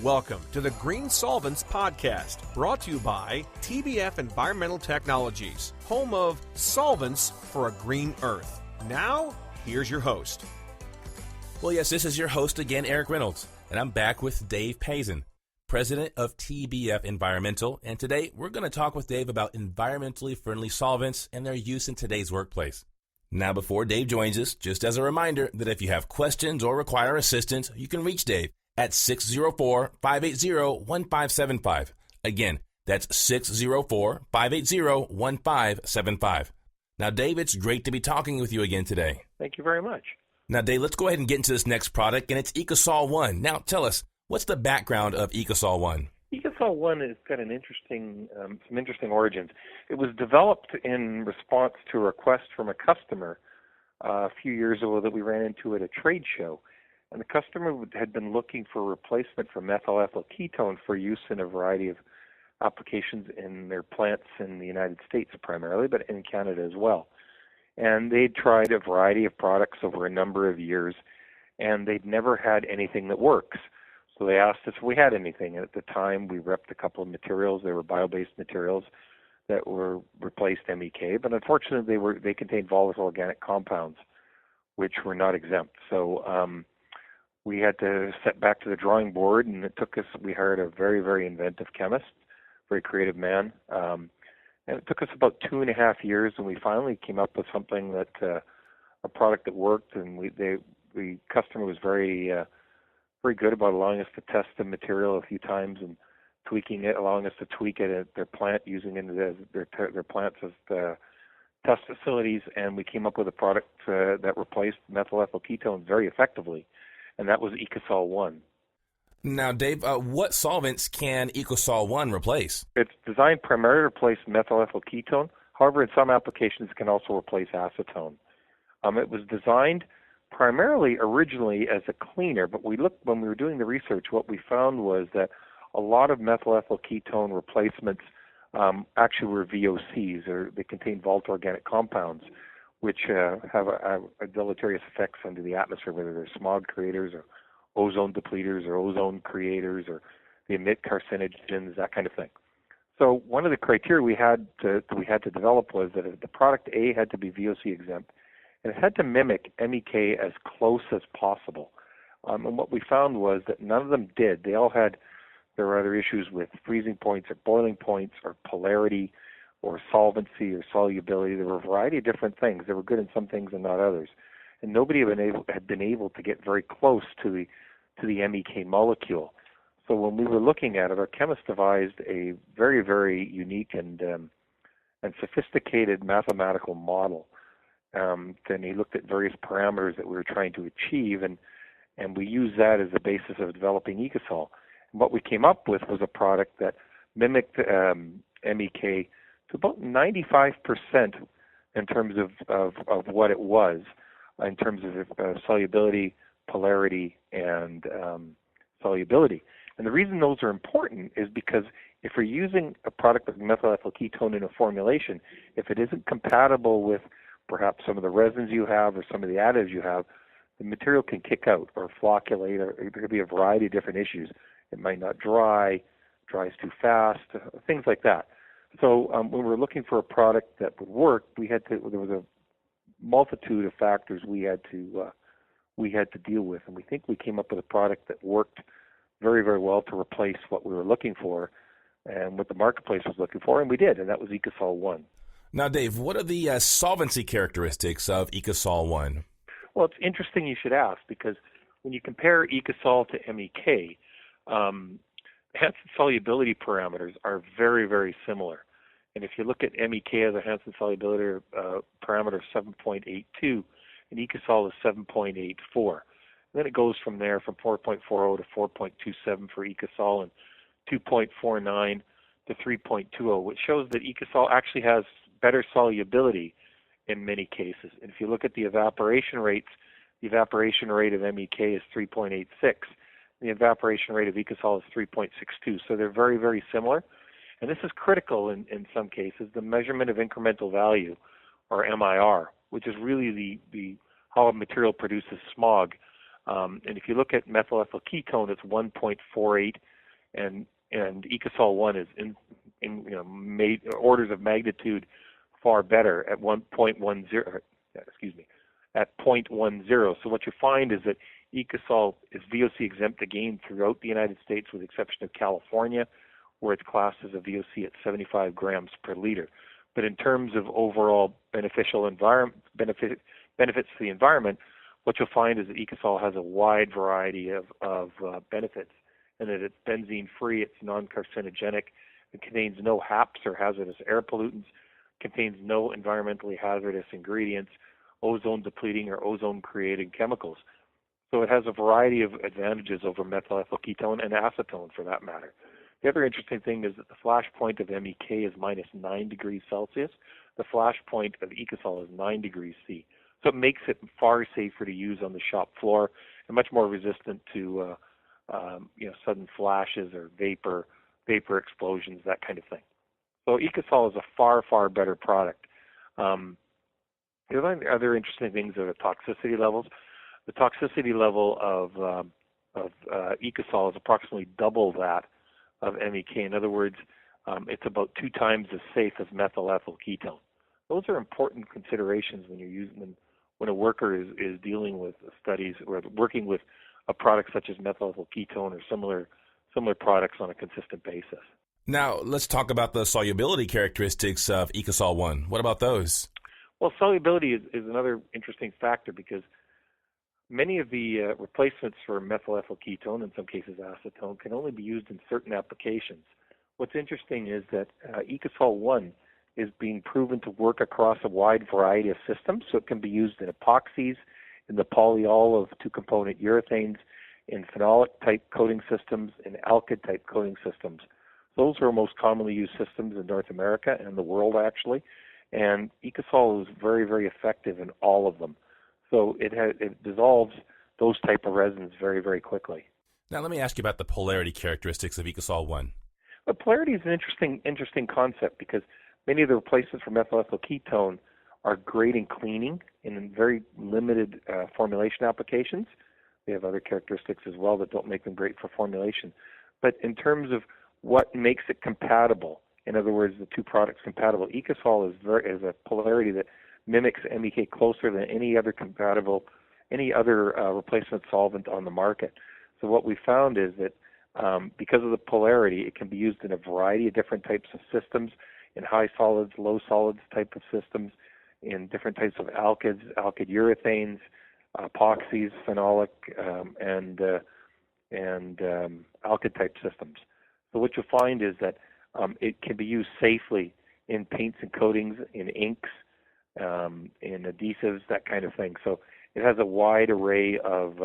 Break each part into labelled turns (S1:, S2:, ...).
S1: Welcome to the Green Solvents Podcast, brought to you by TBF Environmental Technologies, home of solvents for a green earth. Now, here's your host.
S2: Well, yes, this is your host again, Erik Reynolds, and I'm back with Dave Pasin, president of TBF Environmental, and today we're going to talk with Dave about environmentally friendly solvents and their use in today's workplace. Now, before Dave joins us, just as a reminder that if you have questions or require assistance, you can reach Dave at 604-580-1575. Again, that's 604-580-1575. Now, Dave, it's great to be talking with you again today.
S3: Thank you very much.
S2: Now, Dave, let's go ahead and get into this next product, and it's EkaSol One. Now, tell us, what's the background of EkaSol One?
S3: EkaSol One has got some interesting origins. It was developed in response to a request from a customer a few years ago that we ran into at a trade show. And the customer had been looking for a replacement for methyl ethyl ketone for use in a variety of applications in their plants in the United States primarily, but in Canada as well. And they'd tried a variety of products over a number of years, and they'd never had anything that works. So they asked us if we had anything. And at the time, we repped a couple of materials. They were bio-based materials that replaced MEK, but unfortunately, they contained volatile organic compounds, which were not exempt. So we had to set back to the drawing board, and we hired a very, very inventive chemist, very creative man. And it took us about 2.5 years, and we finally came up with something a product that worked, and the customer was very good about allowing us to test the material a few times and tweaking it, allowing us to tweak it at their plant, using it as their plants as the test facilities, and we came up with a product that replaced methyl ethyl ketone very effectively. And that was EkaSol One.
S2: Now, Dave, what solvents can EkaSol One replace?
S3: It's designed primarily to replace methyl ethyl ketone. However, in some applications, it can also replace acetone. It was designed primarily originally as a cleaner, but when we were doing the research, what we found was that a lot of methyl ethyl ketone replacements actually were VOCs, or they contain volatile organic compounds, which have a deleterious effects under the atmosphere, whether they're smog creators or ozone depleters or ozone creators, or they emit carcinogens, that kind of thing. So one of the criteria we had to develop was that the product A had to be VOC exempt, and it had to mimic MEK as close as possible. And what we found was that none of them did. There were other issues with freezing points or boiling points or polarity or solvency or solubility. There were a variety of different things. They were good in some things and not others. And nobody had been able to get very close to the MEK molecule. So when we were looking at it, our chemist devised a very, very unique and sophisticated mathematical model. Then he looked at various parameters that we were trying to achieve, and we used that as the basis of developing EkaSol. And what we came up with was a product that mimicked MEK to about 95% in terms of what it was, in terms of solubility, polarity, and solubility. And the reason those are important is because if we're using a product like methyl ethyl ketone in a formulation, if it isn't compatible with perhaps some of the resins you have or some of the additives you have, the material can kick out or flocculate, or there could be a variety of different issues. It might not dries too fast, things like that. So when we were looking for a product that would work, there was a multitude of factors we had to deal with, and we think we came up with a product that worked very, very well to replace what we were looking for and what the marketplace was looking for, and we did, and that was EkaSol One. Now,
S2: Dave, what are the solvency characteristics of EkaSol One?
S3: Well, it's interesting you should ask, because when you compare EkaSol to MEK, Hansen solubility parameters are very, very similar. And if you look at MEK as a Hansen solubility parameter of 7.82, and EkaSol is 7.84. Then it goes from there from 4.40 to 4.27 for EkaSol and 2.49 to 3.20, which shows that EkaSol actually has better solubility in many cases. And if you look at the evaporation rates, the evaporation rate of MEK is 3.86. The evaporation rate of EkaSol is 3.62. So they're very, very similar. And this is critical in some cases, the measurement of incremental value, or MIR, which is really the how a material produces smog. And if you look at methyl ethyl ketone, it's 1.48 and EkaSol One is in orders of magnitude far better at 1.10. At 0.10. So what you find is that EkaSol is VOC exempt again throughout the United States, with the exception of California, where it's classed as a VOC at 75 grams per liter. But in terms of overall benefits to the environment, what you'll find is that EkaSol has a wide variety of benefits, and that it's benzene-free, it's non-carcinogenic, it contains no HAPs or hazardous air pollutants, contains no environmentally hazardous ingredients, ozone-depleting or ozone-creating chemicals. So it has a variety of advantages over methyl ethyl ketone and acetone, for that matter. The other interesting thing is that the flash point of MEK is minus 9 degrees Celsius. The flash point of EkaSol is 9 degrees C. So it makes it far safer to use on the shop floor and much more resistant to sudden flashes or vapor explosions, that kind of thing. So EkaSol is a far, far better product. The other interesting things are the toxicity levels. The toxicity level of EkaSol is approximately double that of MEK. In other words, it's about 2 times as safe as methyl ethyl ketone. Those are important considerations when you're using when a worker is dealing with studies or working with a product such as methyl ethyl ketone or similar products on a consistent basis.
S2: Now, let's talk about the solubility characteristics of EkaSol One. What about those?
S3: Well, solubility is another interesting factor, because many of the replacements for methyl ethyl ketone, in some cases acetone, can only be used in certain applications. What's interesting is that EkaSol One is being proven to work across a wide variety of systems, so it can be used in epoxies, in the polyol of 2-component urethanes, in phenolic-type coating systems, in alkyd-type coating systems. Those are most commonly used systems in North America and the world, actually, and EkaSol is very, very effective in all of them. So it dissolves those type of resins very, very quickly.
S2: Now, let me ask you about the polarity characteristics of EkaSol One.
S3: But polarity is an interesting concept, because many of the replacements for methyl ethyl ketone are great in cleaning and in very limited formulation applications. They have other characteristics as well that don't make them great for formulation. But in terms of what makes it compatible, in other words, the two products compatible, EkaSol is a polarity that mimics MEK closer than any other replacement solvent on the market. So what we found is that because of the polarity, it can be used in a variety of different types of systems, in high solids, low solids type of systems, in different types of alkyd urethanes, epoxies, phenolic, and alkyd type systems. So what you'll find is that it can be used safely in paints and coatings, in inks, in adhesives, that kind of thing. So it has a wide array of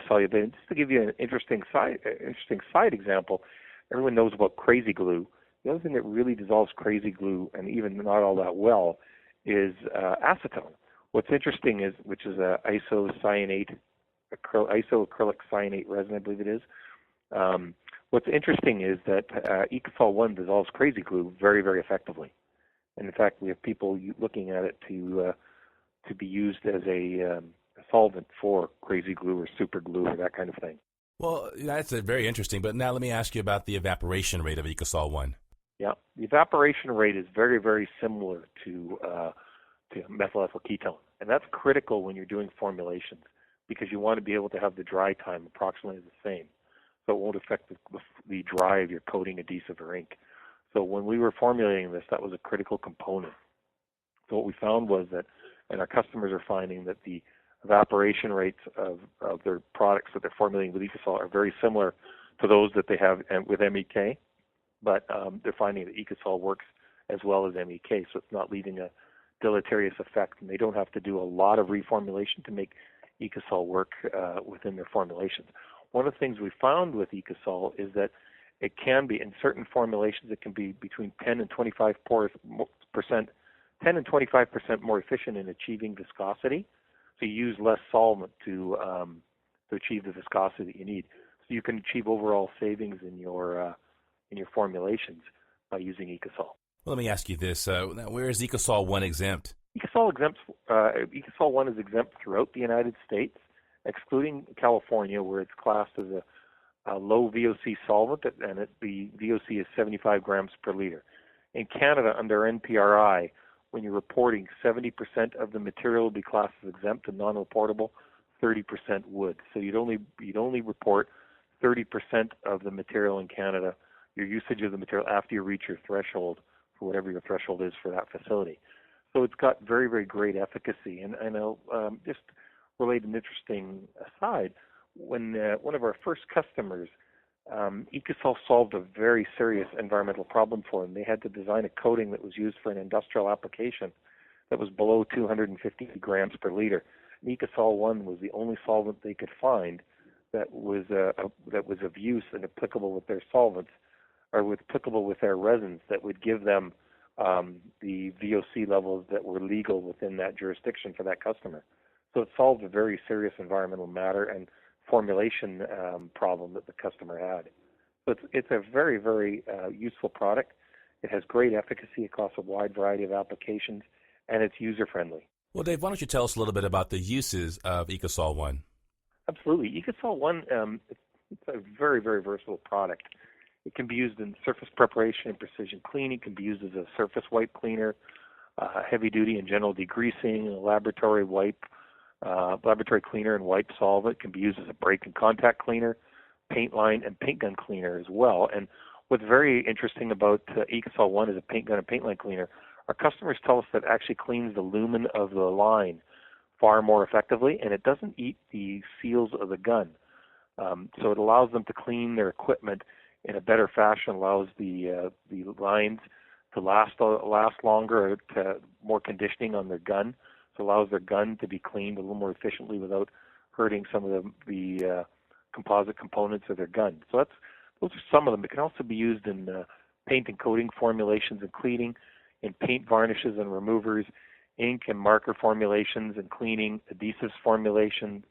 S3: solubility. Just to give you an interesting side example, everyone knows about crazy glue. The other thing that really dissolves crazy glue, and even not all that well, is acetone. What's interesting is, which is a isoacrylic cyanate resin, I believe it is. What's interesting is that EkaSol One dissolves crazy glue very, very effectively. And in fact, we have people looking at it to be used as a solvent for crazy glue or super glue or that kind of thing.
S2: Well, that's very interesting. But now let me ask you about the evaporation rate of EkaSol One.
S3: Yeah, the evaporation rate is very, very similar to methyl ethyl ketone, and that's critical when you're doing formulations, because you want to be able to have the dry time approximately the same, so it won't affect the dry of your coating, adhesive, or ink. So when we were formulating this, that was a critical component. So what we found was that, and our customers are finding, that the evaporation rates of their products that they're formulating with EkaSol are very similar to those that they have with MEK, but they're finding that EkaSol works as well as MEK, so it's not leaving a deleterious effect, and they don't have to do a lot of reformulation to make EkaSol work within their formulations. One of the things we found with EkaSol is that it can be, in certain formulations, it can be between 10 and 25% more efficient in achieving viscosity. So you use less solvent to achieve the viscosity that you need. So you can achieve overall savings in your formulations by using EkaSol.
S2: Well, let me ask you this: where is EkaSol One exempt?
S3: EkaSol One is exempt throughout the United States, excluding California, where it's classed as low VOC solvent, and the VOC is 75 grams per liter. In Canada, under NPRI, when you're reporting, 70% of the material will be classed as exempt and non-reportable, 30% would. So you'd only report 30% of the material in Canada, your usage of the material after you reach your threshold for whatever your threshold is for that facility. So it's got very, very great efficacy. And I'll just relate an interesting aside. When one of our first customers, EkaSol solved a very serious environmental problem for them. They had to design a coating that was used for an industrial application that was below 250 grams per liter. And EkaSol One was the only solvent they could find that was of use and applicable with their solvents, or applicable with their resins, that would give them the VOC levels that were legal within that jurisdiction for that customer. So it solved a very serious environmental matter and formulation problem that the customer had. So it's a very, very useful product. It has great efficacy across a wide variety of applications, and it's user-friendly.
S2: Well, Dave, why don't you tell us a little bit about the uses of EkaSol One?
S3: Absolutely. EkaSol One, it's a very, very versatile product. It can be used in surface preparation and precision cleaning. It can be used as a surface wipe cleaner, heavy-duty and general degreasing, a laboratory cleaner and wipe solvent. It can be used as a brake and contact cleaner, paint line, and paint gun cleaner as well. And what's very interesting about EkaSol One as a paint gun and paint line cleaner, our customers tell us that it actually cleans the lumen of the line far more effectively, and it doesn't eat the seals of the gun. So it allows them to clean their equipment in a better fashion, allows the lines to last longer, to more conditioning on their gun. So it allows their gun to be cleaned a little more efficiently without hurting some of the composite components of their gun. So those are some of them. It can also be used in paint and coating formulations and cleaning, in paint varnishes and removers, ink and marker formulations and cleaning, adhesives formulation,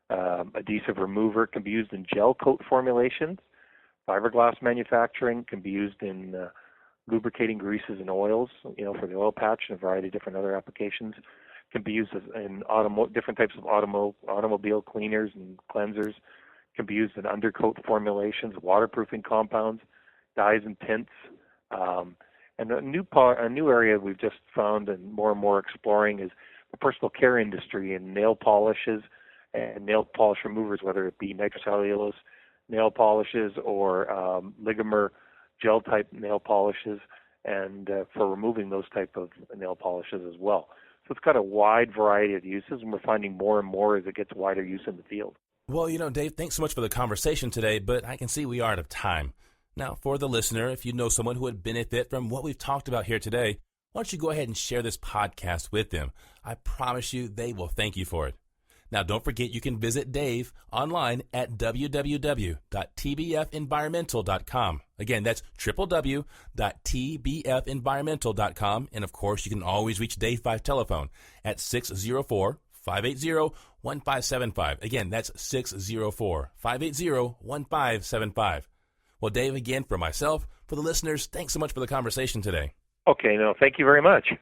S3: adhesive remover. Can be used in gel coat formulations. Fiberglass manufacturing can be used in lubricating greases and oils, for the oil patch and a variety of different other applications. Can be used in different types of automobile cleaners and cleansers. Can be used in undercoat formulations, waterproofing compounds, dyes and tints. And a new area we've just found and more exploring is the personal care industry and nail polishes and nail polish removers, whether it be nitrocellulose nail polishes or ligament gel type nail polishes, and for removing those type of nail polishes as well. So it's got a wide variety of uses, and we're finding more and more as it gets wider use in the field.
S2: Well, Dave, thanks so much for the conversation today, but I can see we are out of time. Now, for the listener, if you know someone who would benefit from what we've talked about here today, why don't you go ahead and share this podcast with them? I promise you they will thank you for it. Now, don't forget you can visit Dave online at www.tbfenvironmental.com. Again, that's www.tbfenvironmental.com. And, of course, you can always reach Dave by telephone at 604-580-1575. Again, that's 604-580-1575. Well, Dave, again, for myself, for the listeners, thanks so much for the conversation today.
S3: Okay, thank you very much.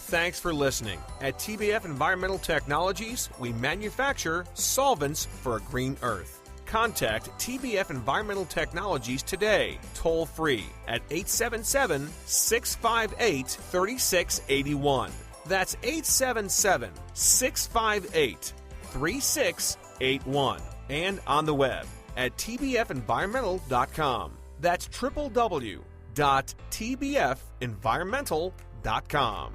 S1: Thanks for listening. At TBF Environmental Technologies, we manufacture solvents for a green earth. Contact TBF Environmental Technologies today, toll free at 877-658-3681. That's 877-658-3681. And on the web at tbfenvironmental.com. That's www.tbfenvironmental.com.